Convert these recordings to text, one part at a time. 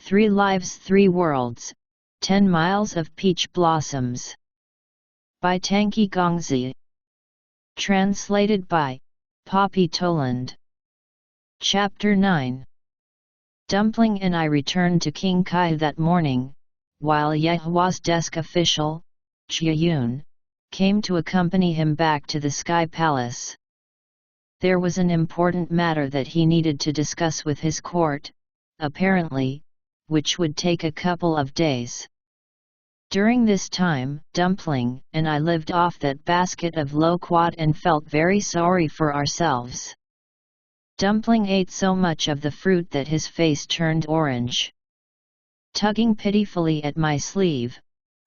3 Lives 3 Worlds, 10 Miles of Peach Blossoms. By Tangqi Gongzi. Translated by Poppy Toland. Chapter 9. Dumpling and I returned to King Kai that morning, while Yehua's desk official, Jiyun, came to accompany him back to the Sky Palace. There was an important matter that he needed to discuss with his court, apparently, which would take a couple of days. During this time, Dumpling and I lived off that basket of loquat and felt very sorry for ourselves. Dumpling ate so much of the fruit that his face turned orange. Tugging pitifully at my sleeve,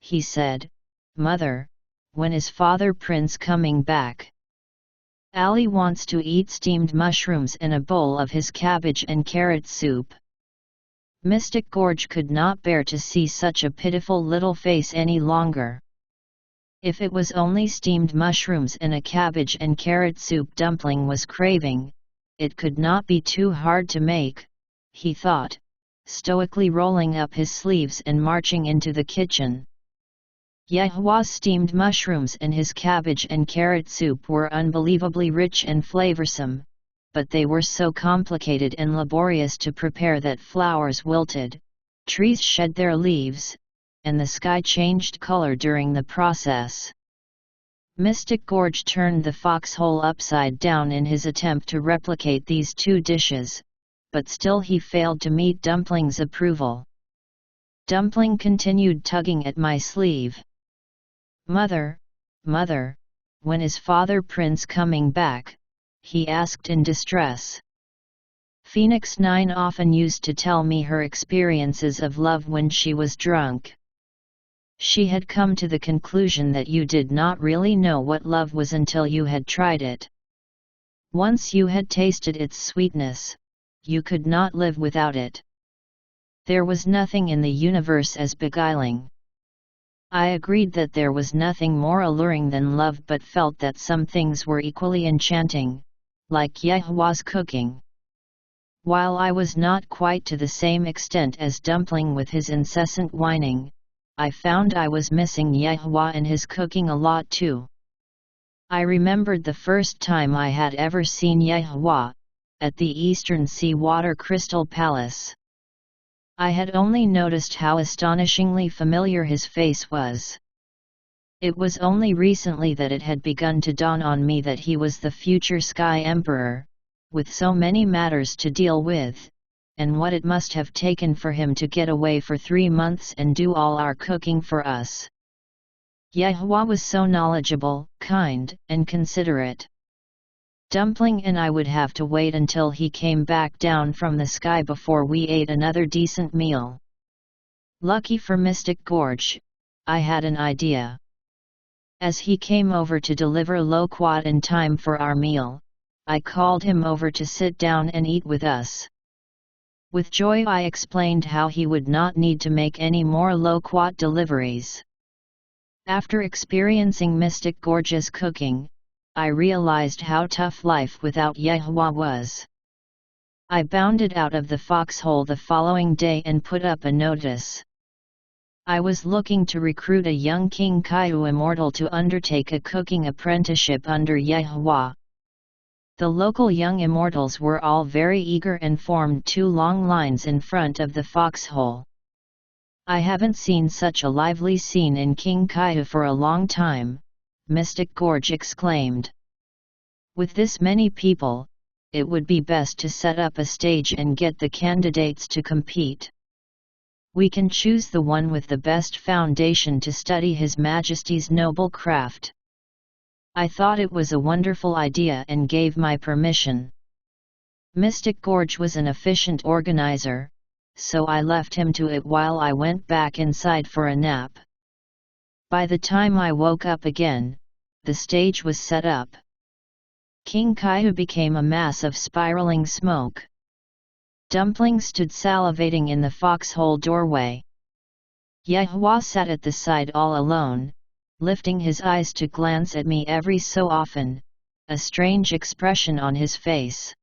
he said, "Mother, when is Father Prince coming back? Ali wants to eat steamed mushrooms in a bowl of his cabbage and carrot soup." Mystic Gorge could not bear to see such a pitiful little face any longer. If it was only steamed mushrooms in a cabbage and carrot soup Dumpling was craving, it could not be too hard to make, he thought, stoically rolling up his sleeves and marching into the kitchen. Yehua's steamed mushrooms and his cabbage and carrot soup were unbelievably rich and flavorsome, but they were so complicated and laborious to prepare that flowers wilted, trees shed their leaves, and the sky changed color during the process. Mystic Gorge turned the foxhole upside down in his attempt to replicate these two dishes, but still he failed to meet Dumpling's approval. Dumpling continued tugging at my sleeve. "Mother, mother, when is Father Prince coming back?" he asked in distress. Phoenix 9 often used to tell me her experiences of love when she was drunk. She had come to the conclusion that you did not really know what love was until you had tried it. Once you had tasted its sweetness, you could not live without it. There was nothing in the universe as beguiling. I agreed that there was nothing more alluring than love, but felt that some things were equally enchanting, like Yehua's cooking. While I was not quite to the same extent as Dumpling with his incessant whining, I found I was missing Yehua and his cooking a lot too. I remembered the first time I had ever seen Yehua, at the Eastern Sea Water Crystal Palace. I had only noticed how astonishingly familiar his face was. It was only recently that it had begun to dawn on me that he was the future Sky Emperor, with so many matters to deal with, and what it must have taken for him to get away for 3 months and do all our cooking for us. Yehua was so knowledgeable, kind, and considerate. Dumpling and I would have to wait until he came back down from the sky before we ate another decent meal. Lucky for Mystic Gorge, I had an idea. As he came over to deliver loquat in time for our meal, I called him over to sit down and eat with us. With joy I explained how he would not need to make any more loquat deliveries. After experiencing Mystic Gorge's cooking, I realized how tough life without Yehua was. I bounded out of the foxhole the following day and put up a notice. I was looking to recruit a young King Kaiu immortal to undertake a cooking apprenticeship under Yehua. The local young immortals were all very eager and formed 2 long lines in front of the foxhole. "I haven't seen such a lively scene in King Kaiu for a long time," Mystic Gorge exclaimed. "With this many people, it would be best to set up a stage and get the candidates to compete. We can choose the one with the best foundation to study His Majesty's noble craft." I thought it was a wonderful idea and gave my permission. Mystic Gorge was an efficient organizer, so I left him to it while I went back inside for a nap. By the time I woke up again, the stage was set up. King Kaiu became a mass of spiraling smoke. Dumpling stood salivating in the foxhole doorway. Yehua sat at the side all alone, lifting his eyes to glance at me every so often, a strange expression on his face.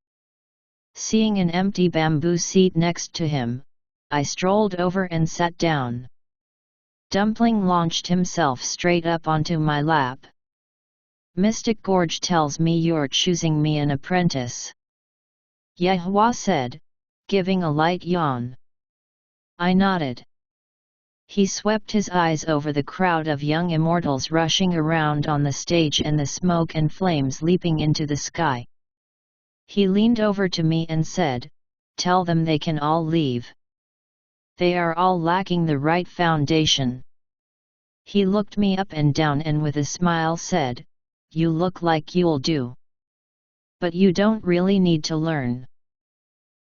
Seeing an empty bamboo seat next to him, I strolled over and sat down. Dumpling launched himself straight up onto my lap. Mystic Gorge tells me you're choosing me an apprentice. Yehua said, giving a light yawn. I nodded. He swept his eyes over the crowd of young immortals rushing around on the stage and the smoke and flames leaping into the sky. He leaned over to me and said, "Tell them they can all leave. They are all lacking the right foundation." He looked me up and down and with a smile said, "You look like you'll do. But you don't really need to learn.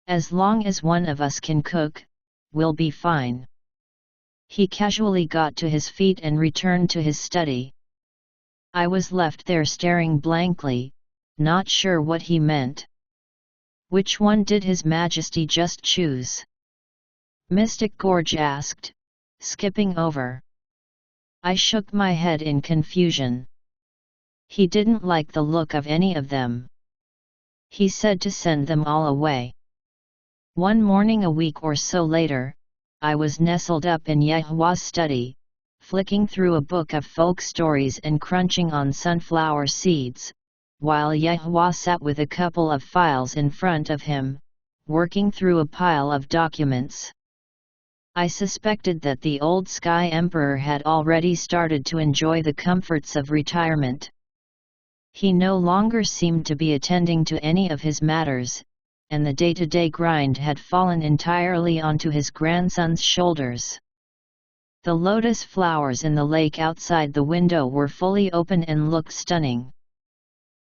As long as one of us can cook, we'll be fine." He casually got to his feet and returned to his study. I was left there staring blankly, not sure what he meant. "Which one did His Majesty just choose?" Mystic Gorge asked, skipping over. I shook my head in confusion. He didn't like the look of any of them. He said to send them all away. One morning a week or so later, I was nestled up in Yehua's study, flicking through a book of folk stories and crunching on sunflower seeds, while Yehua sat with a couple of files in front of him, working through a pile of documents. I suspected that the old Sky Emperor had already started to enjoy the comforts of retirement. He no longer seemed to be attending to any of his matters, and the day-to-day grind had fallen entirely onto his grandson's shoulders. The lotus flowers in the lake outside the window were fully open and looked stunning.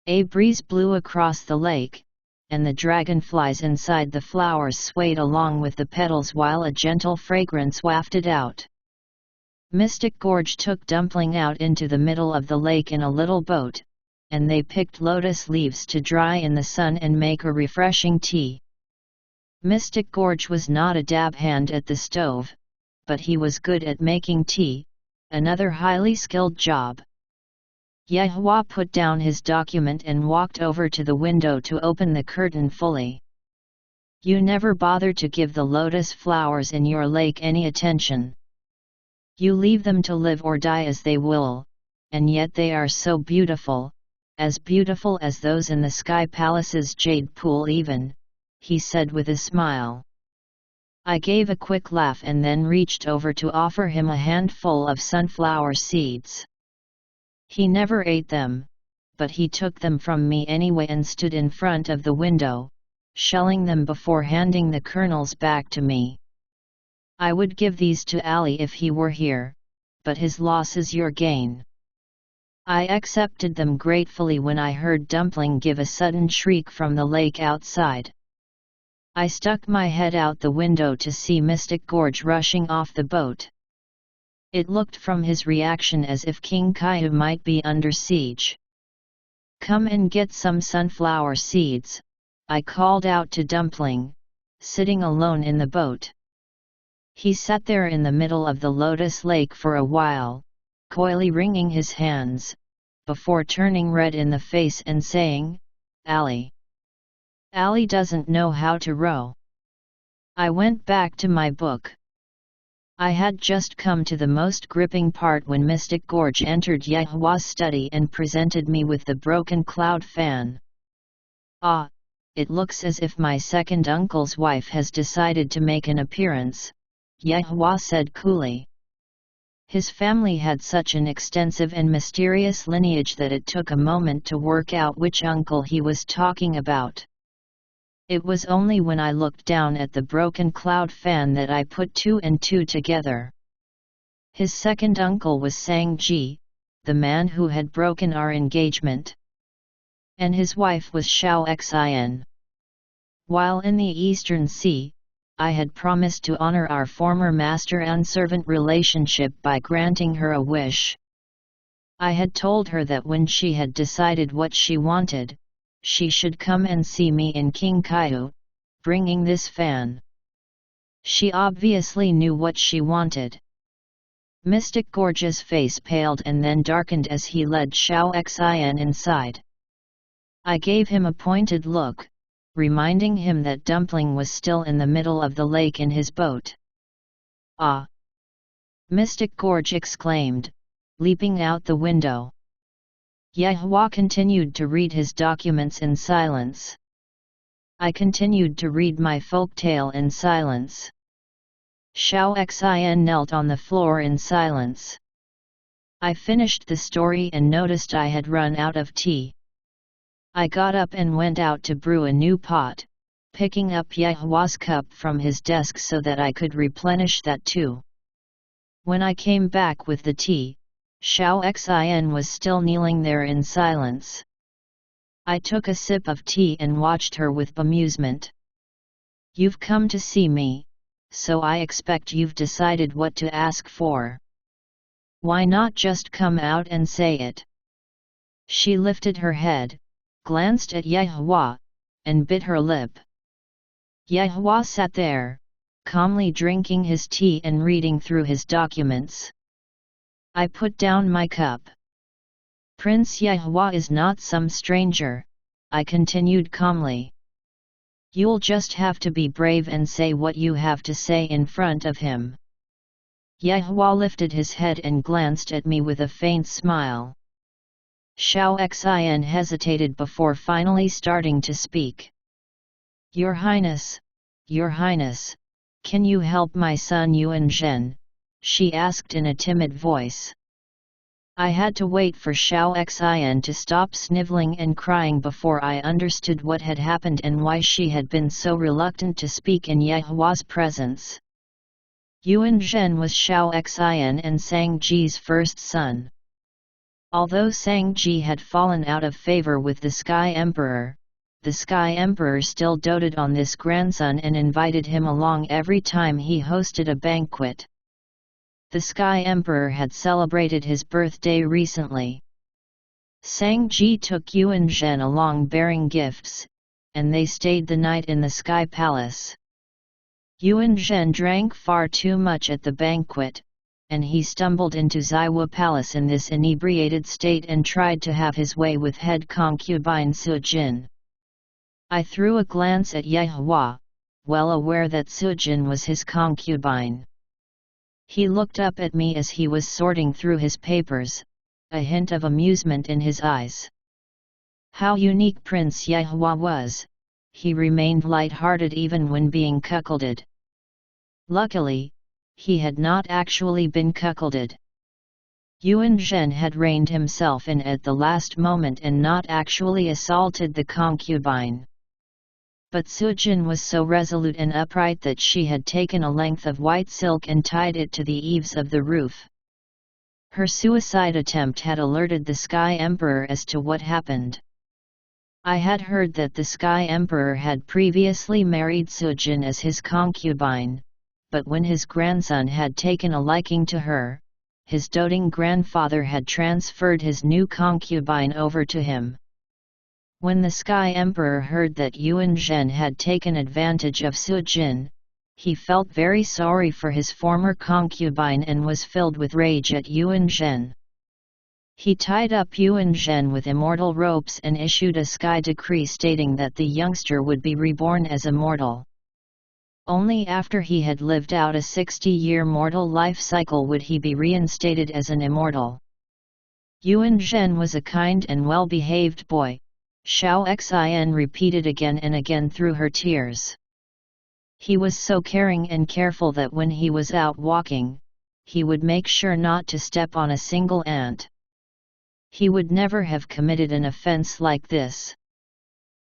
A breeze blew across the lake, and the dragonflies inside the flowers swayed along with the petals while a gentle fragrance wafted out. Mystic Gorge took Dumpling out into the middle of the lake in a little boat, and they picked lotus leaves to dry in the sun and make a refreshing tea. Mystic Gorge was not a dab hand at the stove, but he was good at making tea, another highly skilled job. Yehua put down his document and walked over to the window to open the curtain fully. "You never bother to give the lotus flowers in your lake any attention. You leave them to live or die as they will, and yet they are so beautiful, as beautiful as those in the Sky Palace's jade pool even," he said with a smile. I gave a quick laugh and then reached over to offer him a handful of sunflower seeds. He never ate them, but he took them from me anyway and stood in front of the window, shelling them before handing the kernels back to me. "I would give these to Ali if he were here, but his loss is your gain." I accepted them gratefully when I heard Dumpling give a sudden shriek from the lake outside. I stuck my head out the window to see Mystic Gorge rushing off the boat. It looked from his reaction as if King Kaihu might be under siege. "Come and get some sunflower seeds," I called out to Dumpling, sitting alone in the boat. He sat there in the middle of the lotus lake for a while, coyly wringing his hands, before turning red in the face and saying, "Ali doesn't know how to row." I went back to my book. I had just come to the most gripping part when Mystic Gorge entered Yehua's study and presented me with the broken cloud fan. "Ah, it looks as if my second uncle's wife has decided to make an appearance," Yehua said coolly. His family had such an extensive and mysterious lineage that it took a moment to work out which uncle he was talking about. It was only when I looked down at the broken cloud fan that I put two and two together. His second uncle was Tangqi, the man who had broken our engagement. And his wife was Xiao Xin. While in the Eastern Sea, I had promised to honor our former master and servant relationship by granting her a wish. I had told her that when she had decided what she wanted, she should come and see me in King Kaihu, bringing this fan. She obviously knew what she wanted. Mystic Gorge's face paled and then darkened as he led Xiao Xin inside. I gave him a pointed look, reminding him that Dumpling was still in the middle of the lake in his boat. Ah! Mystic Gorge exclaimed, leaping out the window. Yahua continued to read his documents in silence. I continued to read my folk tale in silence. Xiao Xin knelt on the floor in silence. I finished the story and noticed I had run out of tea. I got up and went out to brew a new pot, picking up Yahua's cup from his desk so that I could replenish that too. When I came back with the tea, Xiao Xin was still kneeling there in silence. I took a sip of tea and watched her with bemusement. You've come to see me, so I expect you've decided what to ask for. Why not just come out and say it? She lifted her head, glanced at Yahua, and bit her lip. Yahua sat there, calmly drinking his tea and reading through his documents. I put down my cup. Prince Yahua is not some stranger, I continued calmly. You'll just have to be brave and say what you have to say in front of him. Yahua lifted his head and glanced at me with a faint smile. Xiao Xin hesitated before finally starting to speak. Your Highness, can you help my son Yuan Zhen? She asked in a timid voice. I had to wait for Xiao Xin to stop sniveling and crying before I understood what had happened and why she had been so reluctant to speak in Yahua's presence. Yuan Zhen was Xiao Xin and Sangji's first son. Although Sangji had fallen out of favor with the Sky Emperor still doted on this grandson and invited him along every time he hosted a banquet. The Sky Emperor had celebrated his birthday recently. Sangji took Yuan Zhen along bearing gifts, and they stayed the night in the Sky Palace. Yuan Zhen drank far too much at the banquet, and he stumbled into Zaiwu Palace in this inebriated state and tried to have his way with head concubine Sujin. I threw a glance at Yahua, well aware that Sujin was his concubine. He looked up at me as he was sorting through his papers, a hint of amusement in his eyes. How unique Prince Yahua was, he remained light-hearted even when being cuckolded. Luckily, he had not actually been cuckolded. Yuan Zhen had reined himself in at the last moment and not actually assaulted the concubine. But Sujin was so resolute and upright that she had taken a length of white silk and tied it to the eaves of the roof. Her suicide attempt had alerted the Sky Emperor as to what happened. I had heard that the Sky Emperor had previously married Sujin as his concubine, but when his grandson had taken a liking to her, his doting grandfather had transferred his new concubine over to him. When the Sky Emperor heard that Yuan Zhen had taken advantage of Sujin, he felt very sorry for his former concubine and was filled with rage at Yuan Zhen. He tied up Yuan Zhen with immortal ropes and issued a sky decree stating that the youngster would be reborn as immortal. Only after he had lived out a 60-year mortal life cycle would he be reinstated as an immortal. Yuan Zhen was a kind and well-behaved boy, Xiao Xin repeated again and again through her tears. He was so caring and careful that when he was out walking, he would make sure not to step on a single ant. He would never have committed an offense like this.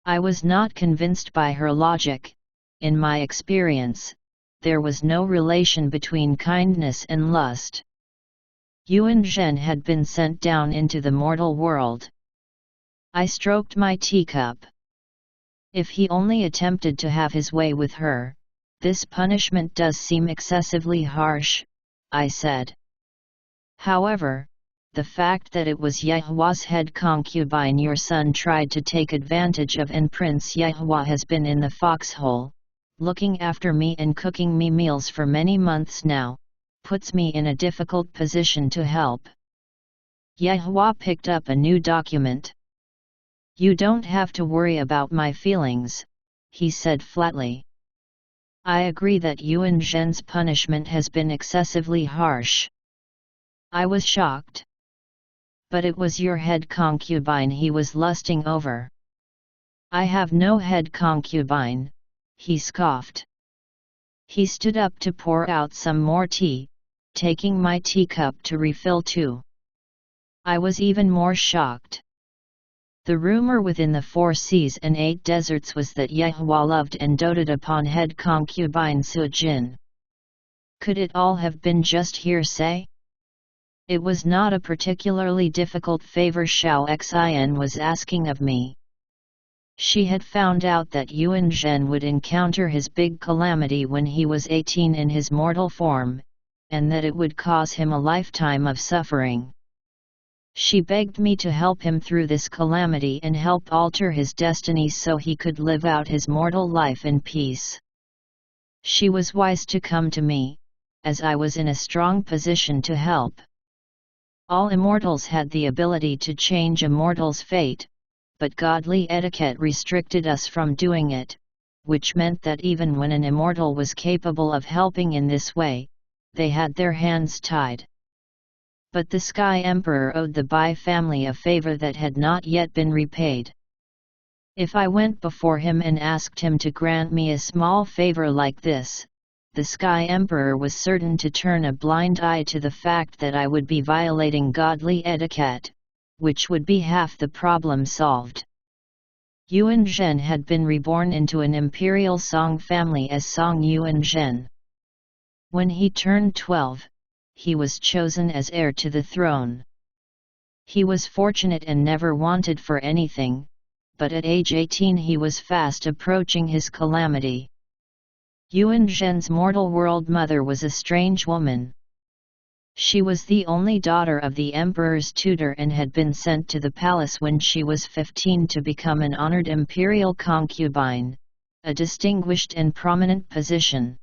I was not convinced by her logic. In my experience, there was no relation between kindness and lust. Yuan Zhen had been sent down into the mortal world. I stroked my teacup. If he only attempted to have his way with her, this punishment does seem excessively harsh, I said. However, the fact that it was Yahua's head concubine your son tried to take advantage of and Prince Yahua has been in the foxhole, looking after me and cooking me meals for many months now, puts me in a difficult position to help. Yahua picked up a new document. You don't have to worry about my feelings, he said flatly. I agree that Yuan Zhen's punishment has been excessively harsh. I was shocked. But it was your head concubine he was lusting over. I have no head concubine, he scoffed. He stood up to pour out some more tea, taking my teacup to refill too. I was even more shocked. The rumor within the 4 seas and 8 deserts was that Yehua loved and doted upon head concubine Su Jin. Could it all have been just hearsay? It was not a particularly difficult favor Xiao Xin was asking of me. She had found out that Yuan Zhen would encounter his big calamity when he was 18 in his mortal form, and that it would cause him a lifetime of suffering. She begged me to help him through this calamity and help alter his destiny so he could live out his mortal life in peace. She was wise to come to me, as I was in a strong position to help. All immortals had the ability to change a mortal's fate, but godly etiquette restricted us from doing it, which meant that even when an immortal was capable of helping in this way, they had their hands tied. But the Sky Emperor owed the Bai family a favor that had not yet been repaid. If I went before him and asked him to grant me a small favor like this, the Sky Emperor was certain to turn a blind eye to the fact that I would be violating godly etiquette, which would be half the problem solved. Yuan Zhen had been reborn into an imperial Song family as Song Yuan Zhen. When he turned 12, he was chosen as heir to the throne. He was fortunate and never wanted for anything, but at age 18 he was fast approaching his calamity. Yuan Zhen's mortal world mother was a strange woman. She was the only daughter of the emperor's tutor and had been sent to the palace when she was 15 to become an honored imperial concubine, a distinguished and prominent position.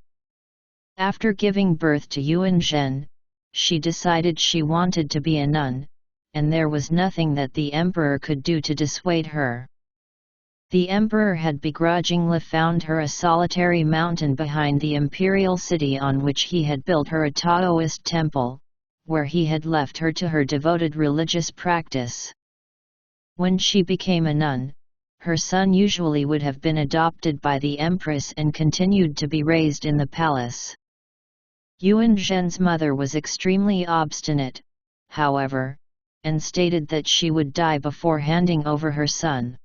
After giving birth to Yuan Zhen, she decided she wanted to be a nun, and there was nothing that the emperor could do to dissuade her. The emperor had begrudgingly found her a solitary mountain behind the imperial city on which he had built her a Taoist temple, where he had left her to her devoted religious practice. When she became a nun, her son usually would have been adopted by the empress and continued to be raised in the palace. Yuan Zhen's mother was extremely obstinate, however, and stated that she would die before handing over her son.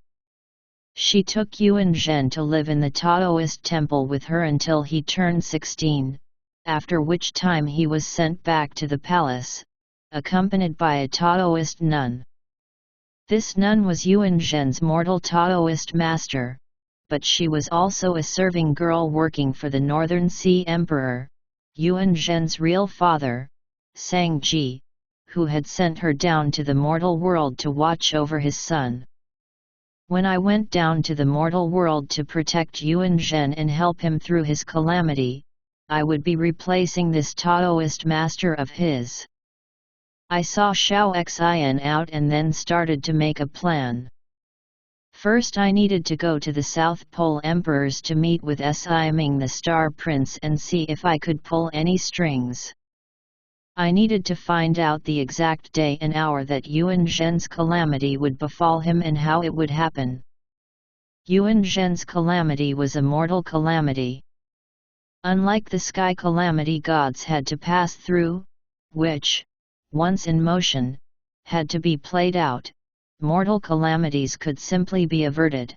She took Yuan Zhen to live in the Taoist temple with her until he turned 16, after which time he was sent back to the palace, accompanied by a Taoist nun. This nun was Yuan Zhen's mortal Taoist master, but she was also a serving girl working for the Northern Sea Emperor, Yuan Zhen's real father, Tangqi, who had sent her down to the mortal world to watch over his son. When I went down to the mortal world to protect Yuan Zhen and help him through his calamity, I would be replacing this Taoist master of his. I saw Xiao Xin out and then started to make a plan. First I needed to go to the South Pole Emperors to meet with Si Ming the Star Prince and see if I could pull any strings. I needed to find out the exact day and hour that Yuan Zhen's calamity would befall him and how it would happen. Yuan Zhen's calamity was a mortal calamity. Unlike the sky calamity gods had to pass through, which, once in motion, had to be played out, mortal calamities could simply be averted.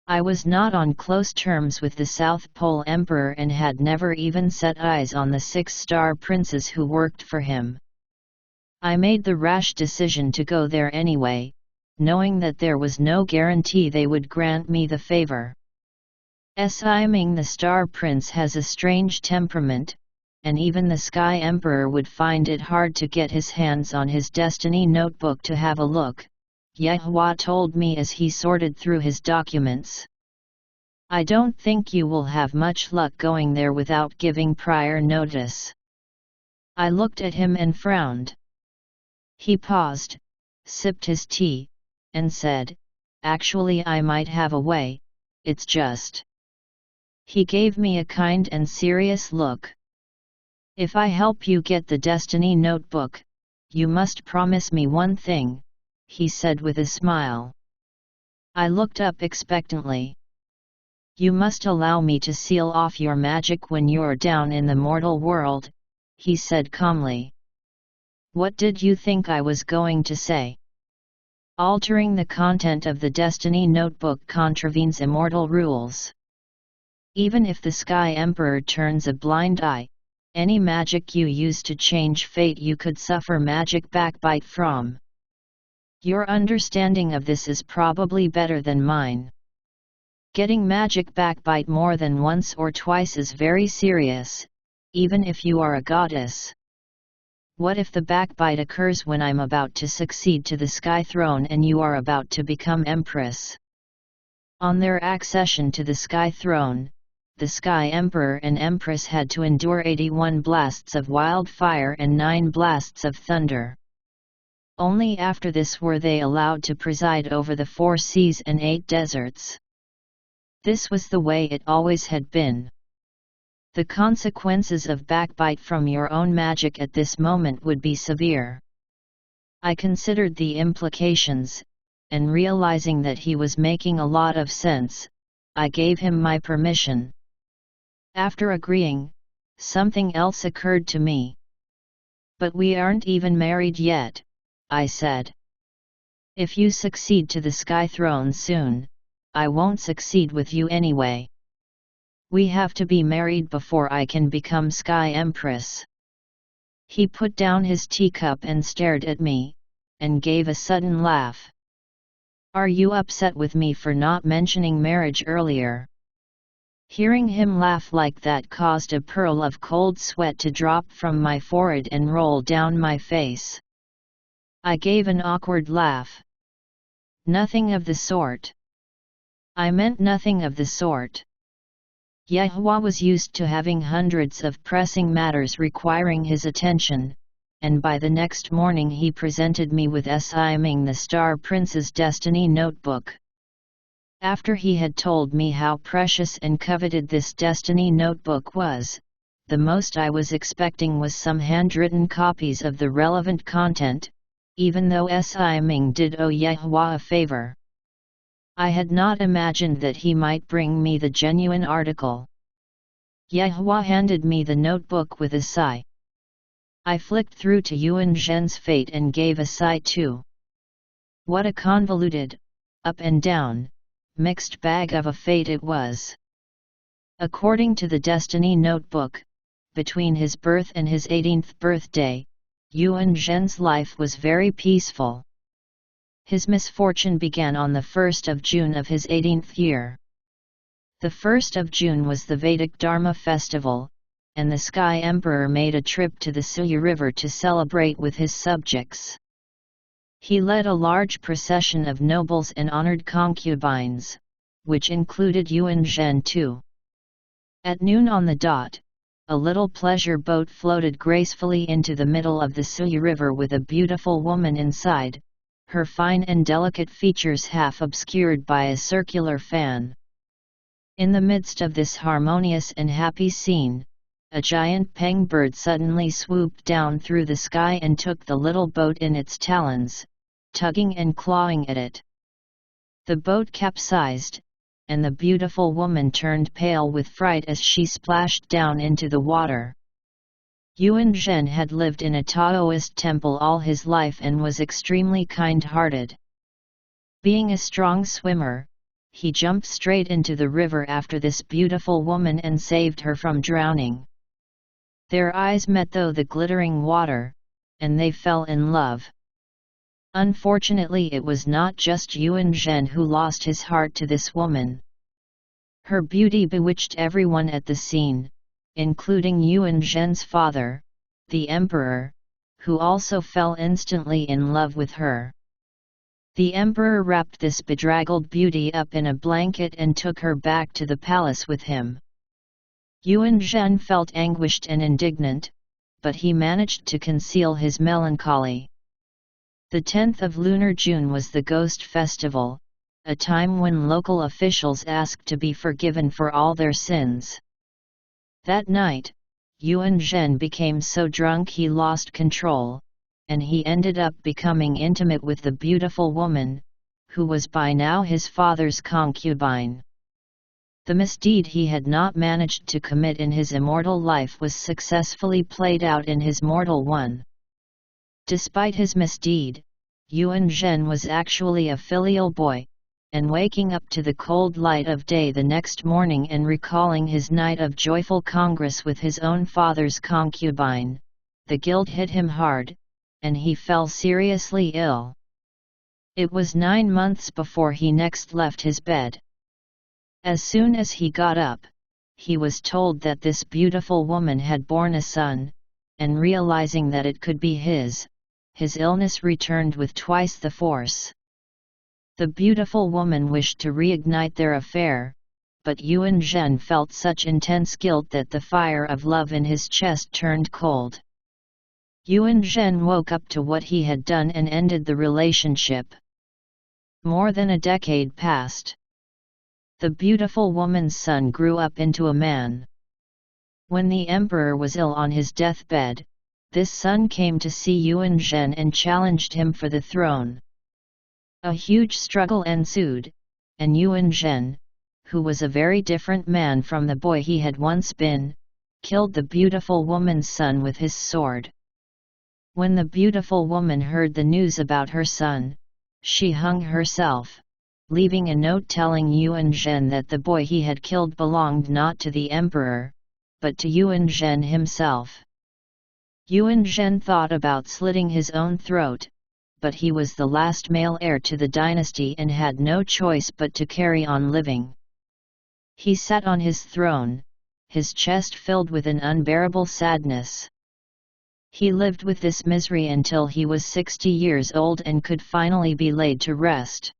I was not on close terms with the South Pole Emperor and had never even set eyes on the 6-star princes who worked for him. I made the rash decision to go there anyway, knowing that there was no guarantee they would grant me the favor. Si Ming the Star Prince has a strange temperament, and even the Sky Emperor would find it hard to get his hands on his destiny notebook to have a look, Yehua told me as he sorted through his documents. I don't think you will have much luck going there without giving prior notice. I looked at him and frowned. He paused, sipped his tea, and said, "Actually I might have a way, it's just He gave me a kind and serious look. "If I help you get the destiny notebook, you must promise me one thing," he said with a smile. I looked up expectantly. "You must allow me to seal off your magic when you're down in the mortal world," he said calmly. What did you think I was going to say? Altering the content of the Destiny Notebook contravenes immortal rules. Even if the Sky Emperor turns a blind eye, any magic you use to change fate you could suffer magic backbite from. Your understanding of this is probably better than mine. Getting magic backbite more than once or twice is very serious, even if you are a goddess. What if the backbite occurs when I'm about to succeed to the Sky Throne and you are about to become Empress? On their accession to the Sky Throne, the Sky Emperor and Empress had to endure 81 blasts of wildfire and 9 blasts of thunder. Only after this were they allowed to preside over the 4 seas and 8 deserts. This was the way it always had been. The consequences of backbite from your own magic at this moment would be severe. I considered the implications, and realizing that he was making a lot of sense, I gave him my permission. After agreeing, something else occurred to me. "But we aren't even married yet," I said. "If you succeed to the Sky Throne soon, I won't succeed with you anyway. We have to be married before I can become Sky Empress." He put down his teacup and stared at me, and gave a sudden laugh. "Are you upset with me for not mentioning marriage earlier?" Hearing him laugh like that caused a pearl of cold sweat to drop from my forehead and roll down my face. I gave an awkward laugh. "Nothing of the sort. I meant nothing of the sort." Yehua was used to having hundreds of pressing matters requiring his attention, and by the next morning he presented me with Siming the Star Prince's Destiny Notebook. After he had told me how precious and coveted this Destiny Notebook was, the most I was expecting was some handwritten copies of the relevant content, even though Siming did owe Yehua a favor. I had not imagined that he might bring me the genuine article. Yehua handed me the notebook with a sigh. I flicked through to Yuan Zhen's fate and gave a sigh too. What a convoluted, up and down, mixed bag of a fate it was. According to the Destiny Notebook, between his birth and his 18th birthday, Yuan Zhen's life was very peaceful. His misfortune began on the 1st of June of his 18th year. The 1st of June was the Vedic Dharma festival, and the Sky Emperor made a trip to the Suyu River to celebrate with his subjects. He led a large procession of nobles and honored concubines, which included Yuan Zhen too. At noon on the dot, a little pleasure boat floated gracefully into the middle of the Suyu River with a beautiful woman inside, her fine and delicate features half obscured by a circular fan. In the midst of this harmonious and happy scene, a giant peng bird suddenly swooped down through the sky and took the little boat in its talons, tugging and clawing at it. The boat capsized, and the beautiful woman turned pale with fright as she splashed down into the water. Yuan Zhen had lived in a Taoist temple all his life and was extremely kind-hearted. Being a strong swimmer, he jumped straight into the river after this beautiful woman and saved her from drowning. Their eyes met through the glittering water, and they fell in love. Unfortunately, it was not just Yuan Zhen who lost his heart to this woman. Her beauty bewitched everyone at the scene, including Yuan Zhen's father, the emperor, who also fell instantly in love with her. The emperor wrapped this bedraggled beauty up in a blanket and took her back to the palace with him. Yuan Zhen felt anguished and indignant, but he managed to conceal his melancholy. The 10th of lunar June was the Ghost Festival, a time when local officials asked to be forgiven for all their sins. That night, Yuan Zhen became so drunk he lost control, and he ended up becoming intimate with the beautiful woman, who was by now his father's concubine. The misdeed he had not managed to commit in his immortal life was successfully played out in his mortal one. Despite his misdeed, Yuan Zhen was actually a filial boy, and waking up to the cold light of day the next morning and recalling his night of joyful congress with his own father's concubine, the guilt hit him hard, and he fell seriously ill. It was 9 months before he next left his bed. As soon as he got up, he was told that this beautiful woman had borne a son, and realizing that it could be his illness returned with twice the force. The beautiful woman wished to reignite their affair, but Yuan Zhen felt such intense guilt that the fire of love in his chest turned cold. Yuan Zhen woke up to what he had done and ended the relationship. More than a decade passed. The beautiful woman's son grew up into a man. When the emperor was ill on his deathbed, this son came to see Yuan Zhen and challenged him for the throne. A huge struggle ensued, and Yuan Zhen, who was a very different man from the boy he had once been, killed the beautiful woman's son with his sword. When the beautiful woman heard the news about her son, she hung herself, leaving a note telling Yuan Zhen that the boy he had killed belonged not to the emperor, but to Yuan Zhen himself. Yuan Zhen thought about slitting his own throat, but he was the last male heir to the dynasty and had no choice but to carry on living. He sat on his throne, his chest filled with an unbearable sadness. He lived with this misery until he was 60 years old and could finally be laid to rest.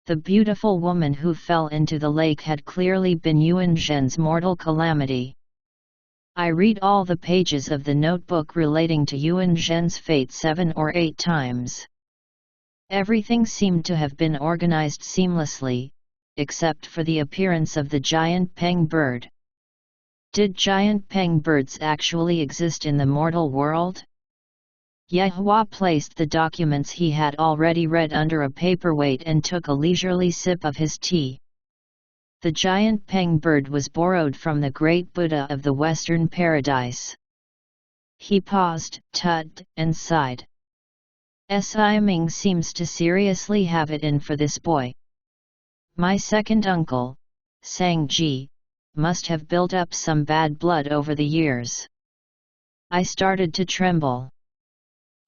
The beautiful woman who fell into the lake had clearly been Yuan Zhen's mortal calamity. I read all the pages of the notebook relating to Yuan Zhen's fate 7 or 8 times. Everything seemed to have been organized seamlessly, except for the appearance of the giant peng bird. Did giant peng birds actually exist in the mortal world? Yehua placed the documents he had already read under a paperweight and took a leisurely sip of his tea. The giant peng bird was borrowed from the great Buddha of the Western Paradise. He paused, tugged, and sighed. Si Ming seems to seriously have it in for this boy. My second uncle, Tangqi, must have built up some bad blood over the years. I started to tremble.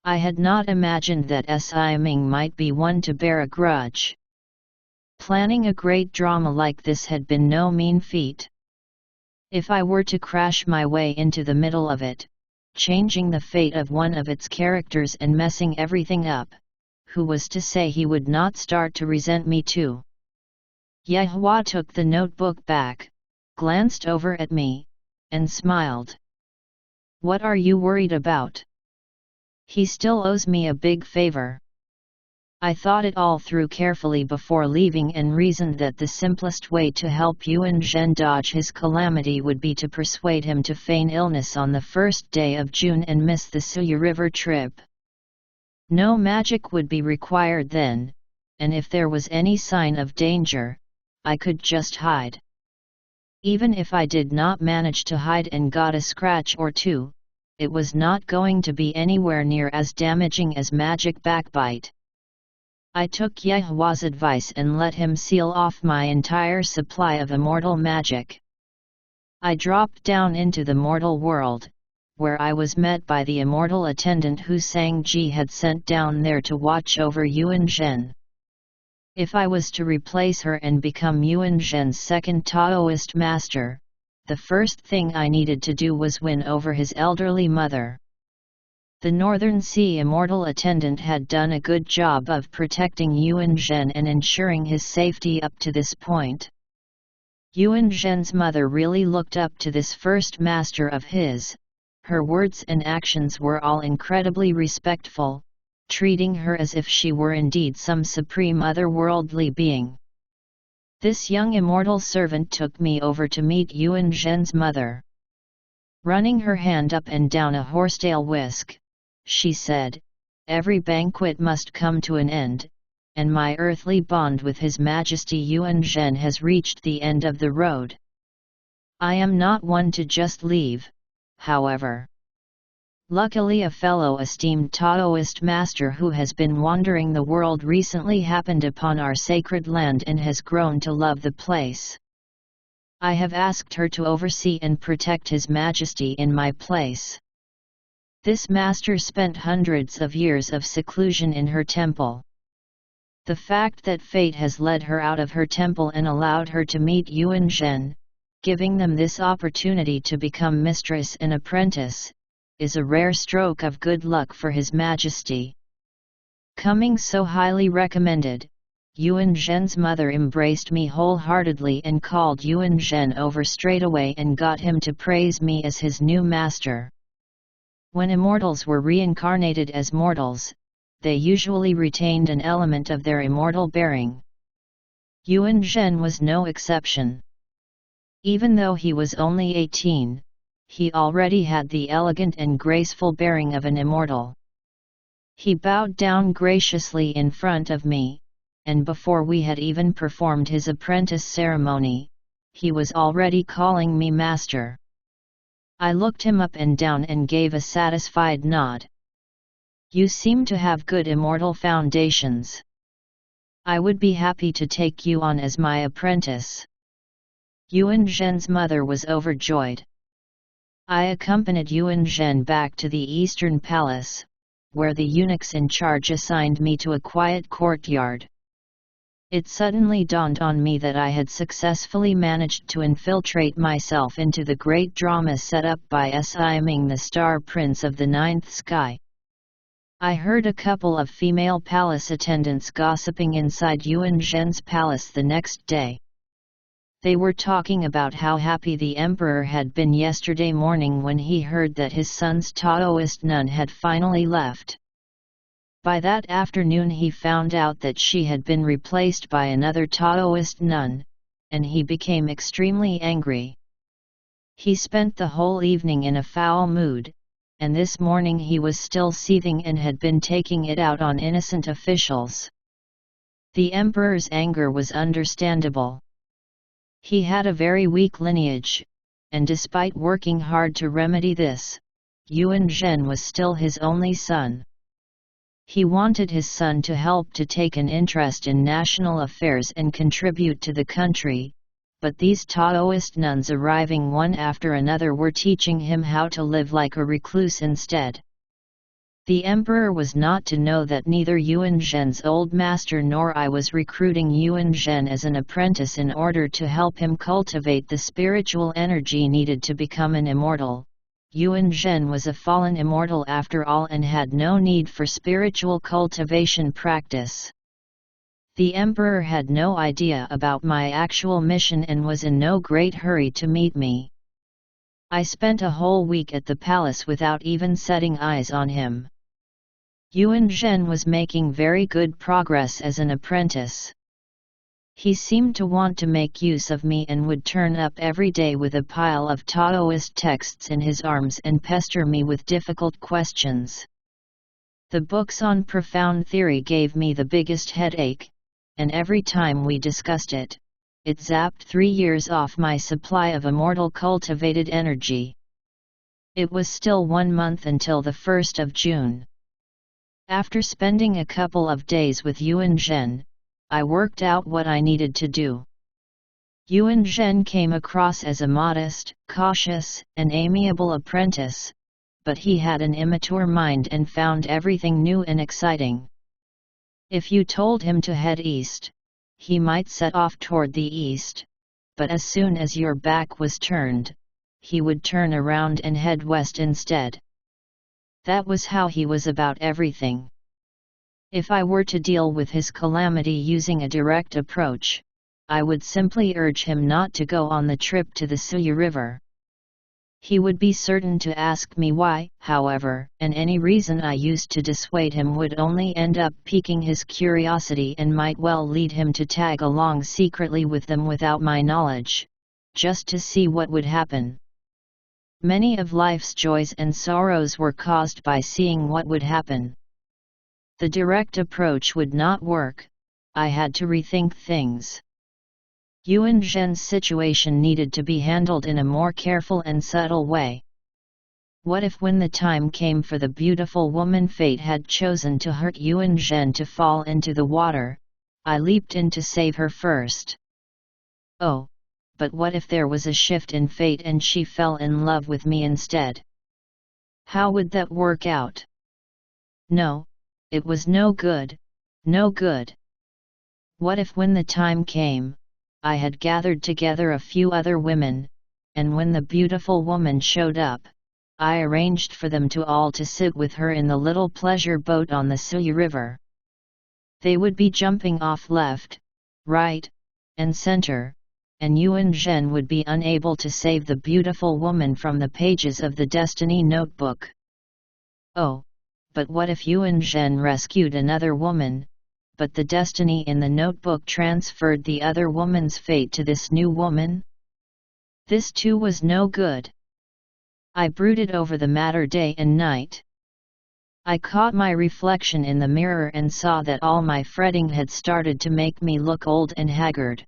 I had not imagined that Si Ming might be one to bear a grudge. Planning a great drama like this had been no mean feat. If I were to crash my way into the middle of it, changing the fate of one of its characters and messing everything up, who was to say he would not start to resent me too? Yehua took the notebook back, glanced over at me, and smiled. What are you worried about? He still owes me a big favor. I thought it all through carefully before leaving and reasoned that the simplest way to help Yuan Zhen dodge his calamity would be to persuade him to feign illness on the first day of June and miss the Suya River trip. No magic would be required then, and if there was any sign of danger, I could just hide. Even if I did not manage to hide and got a scratch or two, it was not going to be anywhere near as damaging as magic backbite. I took Yehua's advice and let him seal off my entire supply of immortal magic. I dropped down into the mortal world, where I was met by the immortal attendant who Tangqi had sent down there to watch over Yuan Zhen. If I was to replace her and become Yuan Zhen's second Taoist master, the first thing I needed to do was win over his elderly mother. The Northern Sea immortal attendant had done a good job of protecting Yuan Zhen and ensuring his safety up to this point. Yuan Zhen's mother really looked up to this first master of his. Her words and actions were all incredibly respectful, treating her as if she were indeed some supreme otherworldly being. This young immortal servant took me over to meet Yuan Zhen's mother. Running her hand up and down a horsetail whisk, she said, "Every banquet must come to an end, and my earthly bond with His Majesty Yuan Zhen has reached the end of the road. I am not one to just leave, however. Luckily a fellow esteemed Taoist master who has been wandering the world recently happened upon our sacred land and has grown to love the place. I have asked her to oversee and protect His Majesty in my place." This master spent hundreds of years of seclusion in her temple. The fact that fate has led her out of her temple and allowed her to meet Yuan Zhen, giving them this opportunity to become mistress and apprentice, is a rare stroke of good luck for His Majesty. Coming so highly recommended, Yuan Zhen's mother embraced me wholeheartedly and called Yuan Zhen over straightaway and got him to praise me as his new master. When immortals were reincarnated as mortals, they usually retained an element of their immortal bearing. Yuan Zhen was no exception. Even though he was only 18, he already had the elegant and graceful bearing of an immortal. He bowed down graciously in front of me, and before we had even performed his apprentice ceremony, he was already calling me master. I looked him up and down and gave a satisfied nod. "You seem to have good immortal foundations. I would be happy to take you on as my apprentice." Yuan Zhen's mother was overjoyed. I accompanied Yuan Zhen back to the Eastern Palace, where the eunuchs in charge assigned me to a quiet courtyard. It suddenly dawned on me that I had successfully managed to infiltrate myself into the great drama set up by Si Ming, the star prince of the ninth sky. I heard a couple of female palace attendants gossiping inside Yuan Zhen's palace the next day. They were talking about how happy the emperor had been yesterday morning when he heard that his son's Taoist nun had finally left. By that afternoon he found out that she had been replaced by another Taoist nun, and he became extremely angry. He spent the whole evening in a foul mood, and this morning he was still seething and had been taking it out on innocent officials. The emperor's anger was understandable. He had a very weak lineage, and despite working hard to remedy this, Yuan Zhen was still his only son. He wanted his son to help to take an interest in national affairs and contribute to the country, but these Taoist nuns arriving one after another were teaching him how to live like a recluse instead. The emperor was not to know that neither Yuan Zhen's old master nor I was recruiting Yuan Zhen as an apprentice in order to help him cultivate the spiritual energy needed to become an immortal. Yuan Zhen was a fallen immortal after all and had no need for spiritual cultivation practice. The emperor had no idea about my actual mission and was in no great hurry to meet me. I spent a whole week at the palace without even setting eyes on him. Yuan Zhen was making very good progress as an apprentice. He seemed to want to make use of me and would turn up every day with a pile of Taoist texts in his arms and pester me with difficult questions. The books on profound theory gave me the biggest headache, and every time we discussed it, it zapped 3 years off my supply of immortal cultivated energy. It was still 1 month until the 1st of June. After spending a couple of days with Yuan Zhen, I worked out what I needed to do. Yuan Zhen came across as a modest, cautious, and amiable apprentice, but he had an immature mind and found everything new and exciting. If you told him to head east, he might set off toward the east, but as soon as your back was turned, he would turn around and head west instead. That was how he was about everything. If I were to deal with his calamity using a direct approach, I would simply urge him not to go on the trip to the Suyu River. He would be certain to ask me why, however, and any reason I used to dissuade him would only end up piquing his curiosity and might well lead him to tag along secretly with them without my knowledge, just to see what would happen. Many of life's joys and sorrows were caused by seeing what would happen. The direct approach would not work. I had to rethink things. Yuan Zhen's situation needed to be handled in a more careful and subtle way. What if when the time came for the beautiful woman fate had chosen to hurt Yuan Zhen to fall into the water, I leaped in to save her first? Oh, but what if there was a shift in fate and she fell in love with me instead? How would that work out? No, it was no good, no good. What if when the time came, I had gathered together a few other women, and when the beautiful woman showed up, I arranged for them all to sit with her in the little pleasure boat on the Sui River. They would be jumping off left, right, and center, and Yuan Zhen would be unable to save the beautiful woman from the pages of the Destiny Notebook. Oh, but what if Yuan Zhen rescued another woman, but the destiny in the notebook transferred the other woman's fate to this new woman? This too was no good. I brooded over the matter day and night. I caught my reflection in the mirror and saw that all my fretting had started to make me look old and haggard.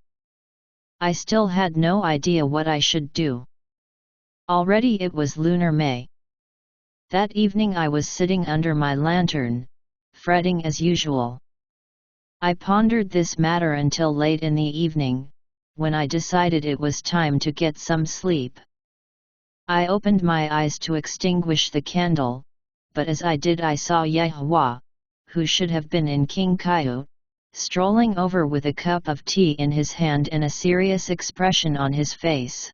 I still had no idea what I should do. Already it was lunar May. That evening I was sitting under my lantern, fretting as usual. I pondered this matter until late in the evening, when I decided it was time to get some sleep. I opened my eyes to extinguish the candle, but as I did I saw Yehua, who should have been in King Kaiu, strolling over with a cup of tea in his hand and a serious expression on his face.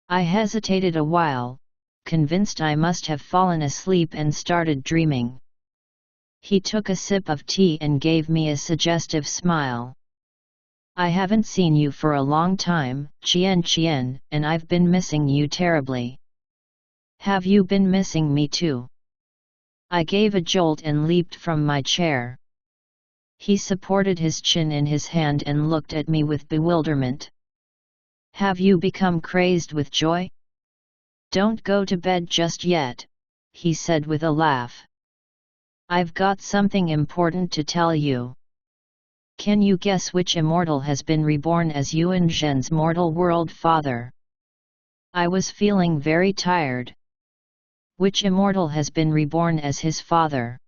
I hesitated a while, convinced I must have fallen asleep and started dreaming. He took a sip of tea and gave me a suggestive smile. I haven't seen you for a long time, Qian, and I've been missing you terribly. Have you been missing me too? I gave a jolt and leaped from my chair. He supported his chin in his hand and looked at me with bewilderment. Have you become crazed with joy? Don't go to bed just yet, he said with a laugh. I've got something important to tell you. Can you guess which immortal has been reborn as Yuan Zhen's mortal world father? I was feeling very tired. Which immortal has been reborn as his father?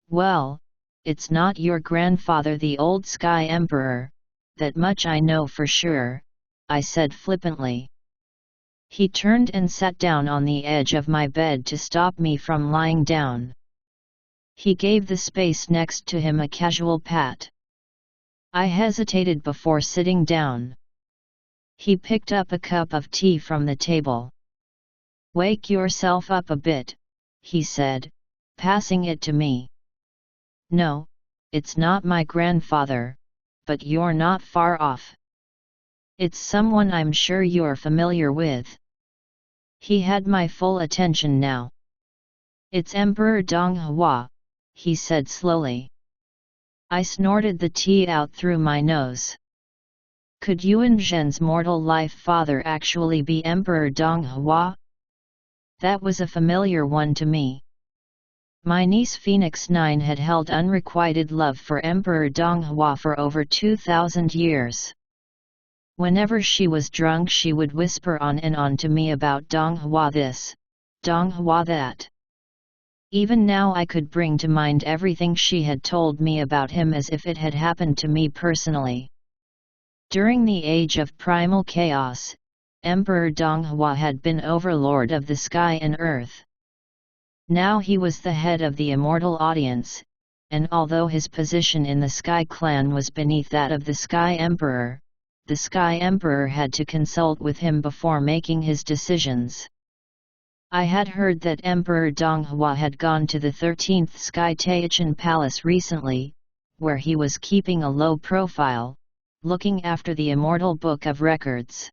Well, it's not your grandfather, the old Sky Emperor, that much I know for sure, I said flippantly. He turned and sat down on the edge of my bed to stop me from lying down. He gave the space next to him a casual pat. I hesitated before sitting down. He picked up a cup of tea from the table. Wake yourself up a bit, he said, passing it to me. No, it's not my grandfather, but you're not far off. It's someone I'm sure you're familiar with. He had my full attention now. It's Emperor Donghua, he said slowly. I snorted the tea out through my nose. Could Yuan Zhen's mortal life father actually be Emperor Donghua? That was a familiar one to me. My niece Phoenix 9 had held unrequited love for Emperor Donghua for over 2,000 years. Whenever she was drunk she would whisper on and on to me about Donghua this, Donghua that. Even now I could bring to mind everything she had told me about him as if it had happened to me personally. During the age of primal chaos, Emperor Donghua had been overlord of the sky and earth. Now he was the head of the immortal audience, and although his position in the Sky Clan was beneath that of the Sky Emperor, the Sky Emperor had to consult with him before making his decisions. I had heard that Emperor Donghua had gone to the 13th Sky Taichan Palace recently, where he was keeping a low profile, looking after the immortal Book of Records.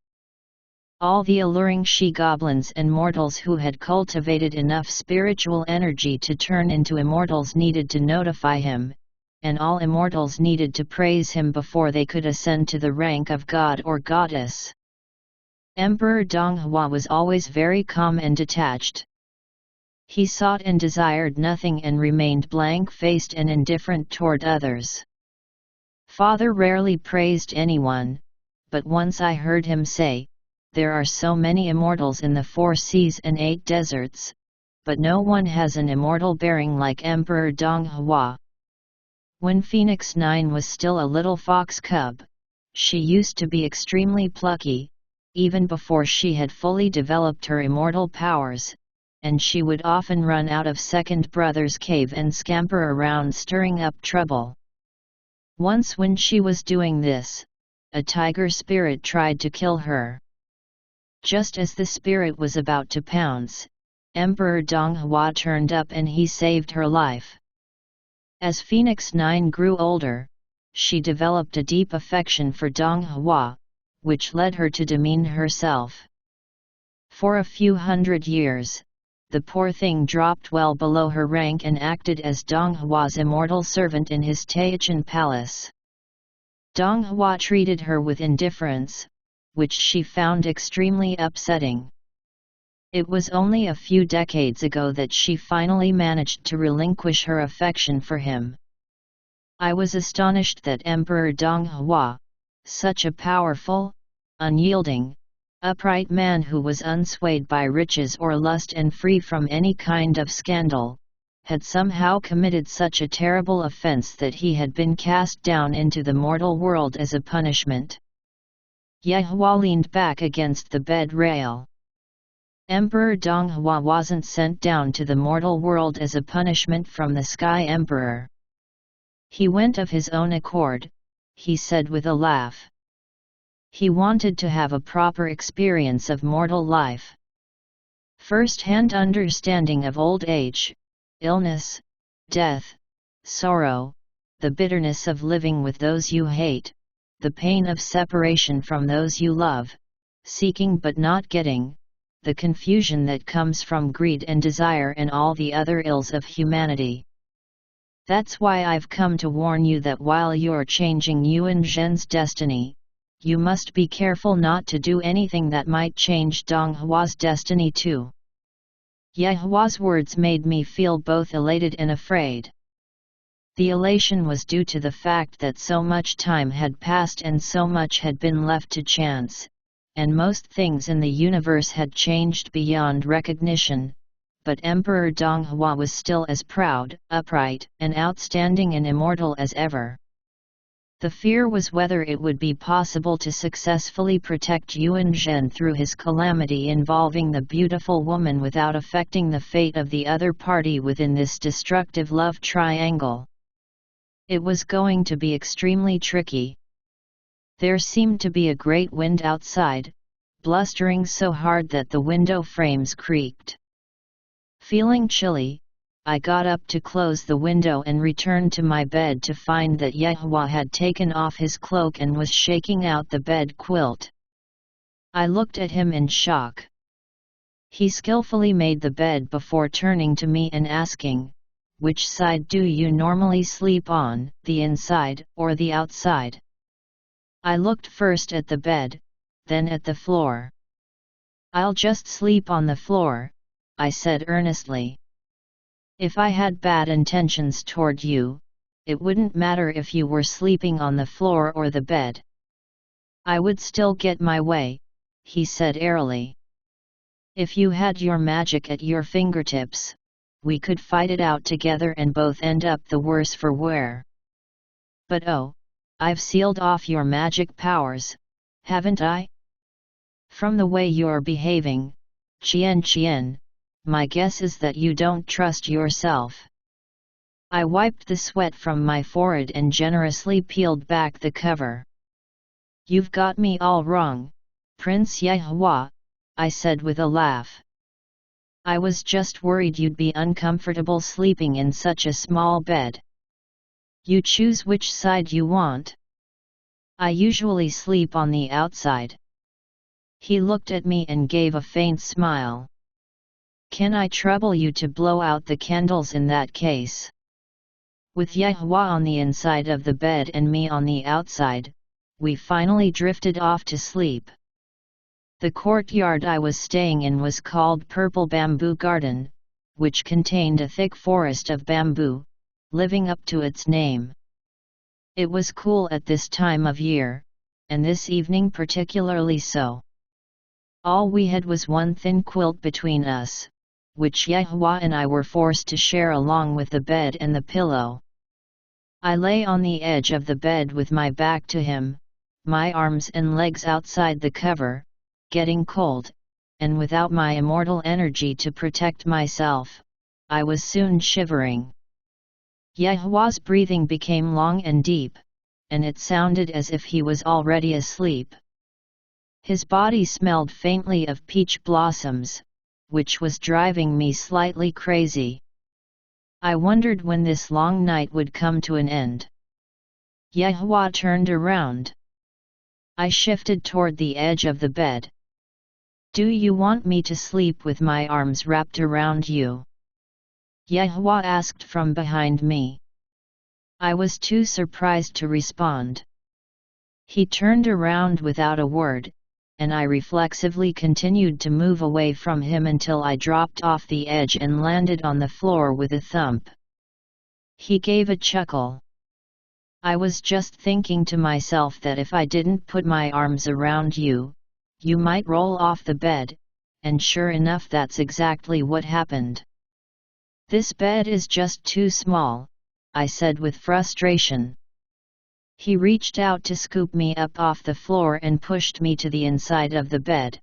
All the alluring she-goblins and mortals who had cultivated enough spiritual energy to turn into immortals needed to notify him, and all immortals needed to praise him before they could ascend to the rank of god or goddess. Emperor Donghua was always very calm and detached. He sought and desired nothing and remained blank-faced and indifferent toward others. Father rarely praised anyone, but once I heard him say, "There are so many immortals in the 4 seas and 8 deserts, but no one has an immortal bearing like Emperor Donghua." When Phoenix 9 was still a little fox cub, she used to be extremely plucky, even before she had fully developed her immortal powers, and she would often run out of Second Brother's cave and scamper around stirring up trouble. Once when she was doing this, a tiger spirit tried to kill her. Just as the spirit was about to pounce, Emperor Donghua turned up and he saved her life. As Phoenix 9 grew older, she developed a deep affection for Donghua, which led her to demean herself. For a few hundred years, the poor thing dropped well below her rank and acted as Donghua's immortal servant in his Taichan palace. Donghua treated her with indifference, which she found extremely upsetting. It was only a few decades ago that she finally managed to relinquish her affection for him. I was astonished that Emperor Donghua, such a powerful, unyielding, upright man who was unswayed by riches or lust and free from any kind of scandal, had somehow committed such a terrible offense that he had been cast down into the mortal world as a punishment. Yehua leaned back against the bed rail. Emperor Donghua wasn't sent down to the mortal world as a punishment from the Sky Emperor. He went of his own accord, he said with a laugh. He wanted to have a proper experience of mortal life. First-hand understanding of old age, illness, death, sorrow, the bitterness of living with those you hate, the pain of separation from those you love, seeking but not getting, the confusion that comes from greed and desire and all the other ills of humanity. That's why I've come to warn you that while you're changing Yuan Zhen's destiny, you must be careful not to do anything that might change Donghua's destiny too. Yehua's words made me feel both elated and afraid. The elation was due to the fact that so much time had passed and so much had been left to chance, and most things in the universe had changed beyond recognition, but Emperor Donghua was still as proud, upright, and outstanding and immortal as ever. The fear was whether it would be possible to successfully protect Yuan Zhen through his calamity involving the beautiful woman without affecting the fate of the other party within this destructive love triangle. It was going to be extremely tricky. There seemed to be a great wind outside, blustering so hard that the window frames creaked. Feeling chilly, I got up to close the window and returned to my bed to find that Yehua had taken off his cloak and was shaking out the bed quilt. I looked at him in shock. He skillfully made the bed before turning to me and asking, "Which side do you normally sleep on, the inside or the outside?" I looked first at the bed, then at the floor. "I'll just sleep on the floor," I said earnestly. "If I had bad intentions toward you, it wouldn't matter if you were sleeping on the floor or the bed. I would still get my way," he said airily. "If you had your magic at your fingertips, we could fight it out together and both end up the worse for wear. But oh, I've sealed off your magic powers, haven't I? From the way you're behaving, Qian, my guess is that you don't trust yourself." I wiped the sweat from my forehead and generously peeled back the cover. "You've got me all wrong, Prince Yehua," I said with a laugh. "I was just worried you'd be uncomfortable sleeping in such a small bed. You choose which side you want." "I usually sleep on the outside." He looked at me and gave a faint smile. Can I trouble you to blow out the candles in that case? With Yehua on the inside of the bed and me on the outside, we finally drifted off to sleep. The courtyard I was staying in was called Purple Bamboo Garden, which contained a thick forest of bamboo, living up to its name. It was cool at this time of year, and this evening particularly so. All we had was one thin quilt between us, which Yehua and I were forced to share along with the bed and the pillow. I lay on the edge of the bed with my back to him, my arms and legs outside the cover, getting cold, and without my immortal energy to protect myself, I was soon shivering. Yehua's breathing became long and deep, and it sounded as if he was already asleep. His body smelled faintly of peach blossoms, which was driving me slightly crazy. I wondered when this long night would come to an end. Yehua turned around. I shifted toward the edge of the bed. Do you want me to sleep with my arms wrapped around you? Yehua asked from behind me. I was too surprised to respond. He turned around without a word, and I reflexively continued to move away from him until I dropped off the edge and landed on the floor with a thump. He gave a chuckle. I was just thinking to myself that if I didn't put my arms around you, you might roll off the bed, and sure enough that's exactly what happened. This bed is just too small, I said with frustration. He reached out to scoop me up off the floor and pushed me to the inside of the bed.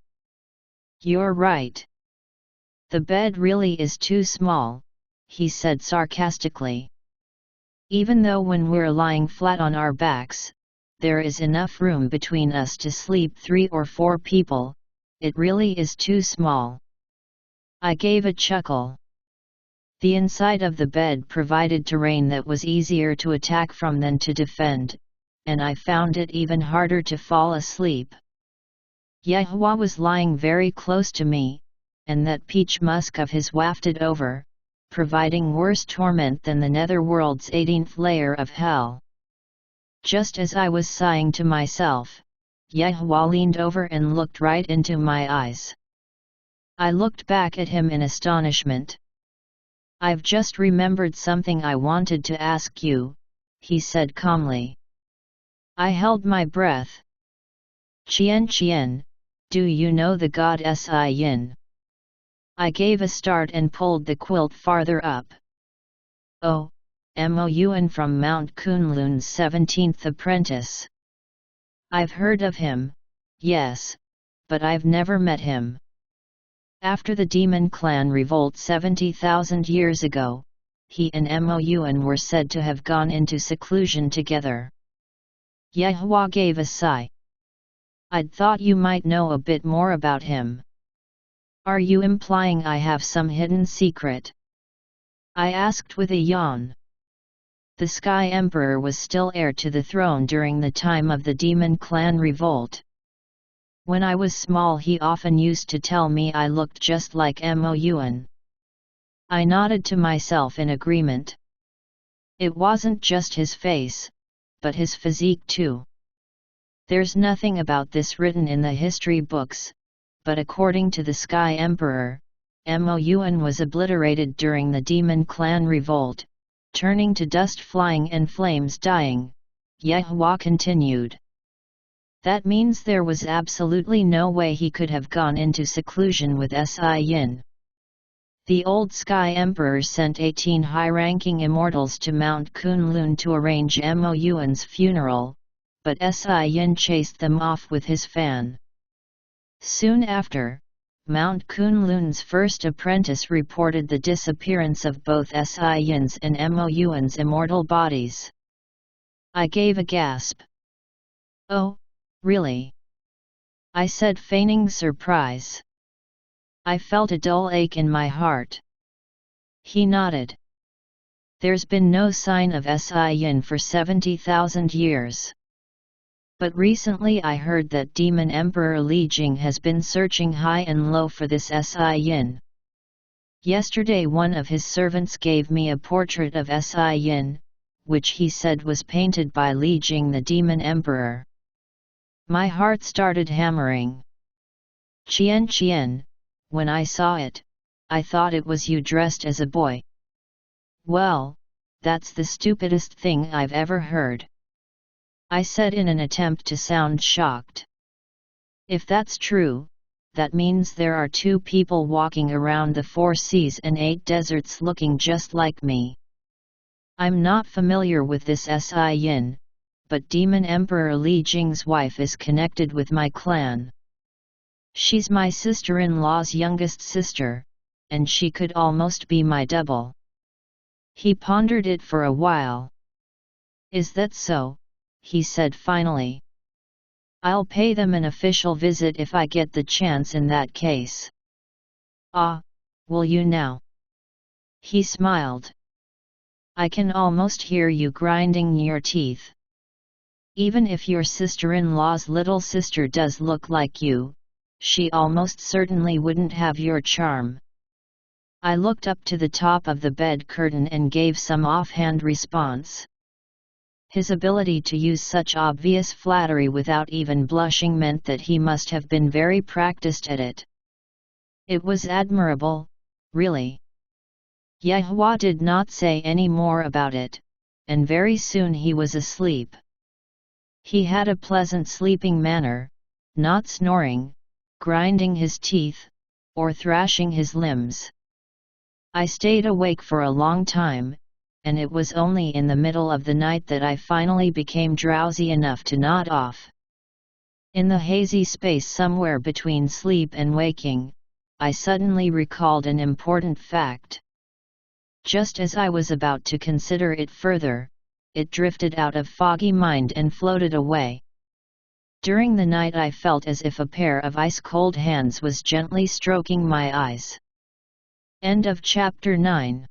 You're right. The bed really is too small, he said sarcastically. Even though when we're lying flat on our backs, there is enough room between us to sleep 3 or 4 people, it really is too small. I gave a chuckle. The inside of the bed provided terrain that was easier to attack from than to defend, and I found it even harder to fall asleep. Yehua was lying very close to me, and that peach musk of his wafted over, providing worse torment than the netherworld's 18th layer of hell. Just as I was sighing to myself, Yehua leaned over and looked right into my eyes. I looked back at him in astonishment. I've just remembered something I wanted to ask you, he said calmly. I held my breath. Qian, do you know the goddess Yin? I gave a start and pulled the quilt farther up. Oh, Moyuan from Mount Kunlun's 17th apprentice. I've heard of him, yes, but I've never met him. After the demon clan revolt 70,000 years ago, he and Moyuan were said to have gone into seclusion together. Yehua gave a sigh. I'd thought you might know a bit more about him. Are you implying I have some hidden secret? I asked with a yawn. The Sky Emperor was still heir to the throne during the time of the demon clan revolt. When I was small he often used to tell me I looked just like Moyuan. I nodded to myself in agreement. It wasn't just his face, but his physique too. There's nothing about this written in the history books, but according to the Sky Emperor, Moyuan was obliterated during the demon clan revolt, turning to dust flying and flames dying. Yehua continued. That means there was absolutely no way he could have gone into seclusion with Yin. The old Sky Emperor sent 18 high-ranking immortals to Mount Kunlun to arrange Moyuan's funeral, but Yin chased them off with his fan. Soon after, Mount Kunlun's first apprentice reported the disappearance of both Yin's and Moyuan's immortal bodies. I gave a gasp. Oh, really? I said, feigning surprise. I felt a dull ache in my heart. He nodded. There's been no sign of Yin for 70,000 years. But recently I heard that Demon Emperor Li Jing has been searching high and low for this Si Yin. Yesterday one of his servants gave me a portrait of Si Yin, which he said was painted by Li Jing the Demon Emperor. My heart started hammering. Qian, when I saw it, I thought it was you dressed as a boy. Well, that's the stupidest thing I've ever heard, I said in an attempt to sound shocked. If that's true, that means there are 2 people walking around the 4 seas and 8 deserts looking just like me. I'm not familiar with this Si Yin, but Demon Emperor Li Jing's wife is connected with my clan. She's my sister-in-law's youngest sister, and she could almost be my double. He pondered it for a while. Is that so? He said finally. I'll pay them an official visit if I get the chance in that case. Ah, will you now? He smiled. I can almost hear you grinding your teeth. Even if your sister-in-law's little sister does look like you, she almost certainly wouldn't have your charm. I looked up to the top of the bed curtain and gave some offhand response. His ability to use such obvious flattery without even blushing meant that he must have been very practiced at it. It was admirable, really. Yehua did not say any more about it, and very soon he was asleep. He had a pleasant sleeping manner, not snoring, grinding his teeth, or thrashing his limbs. I stayed awake for a long time, and it was only in the middle of the night that I finally became drowsy enough to nod off. In the hazy space somewhere between sleep and waking, I suddenly recalled an important fact. Just as I was about to consider it further, it drifted out of foggy mind and floated away. During the night I felt as if a pair of ice-cold hands was gently stroking my eyes. End of chapter 9.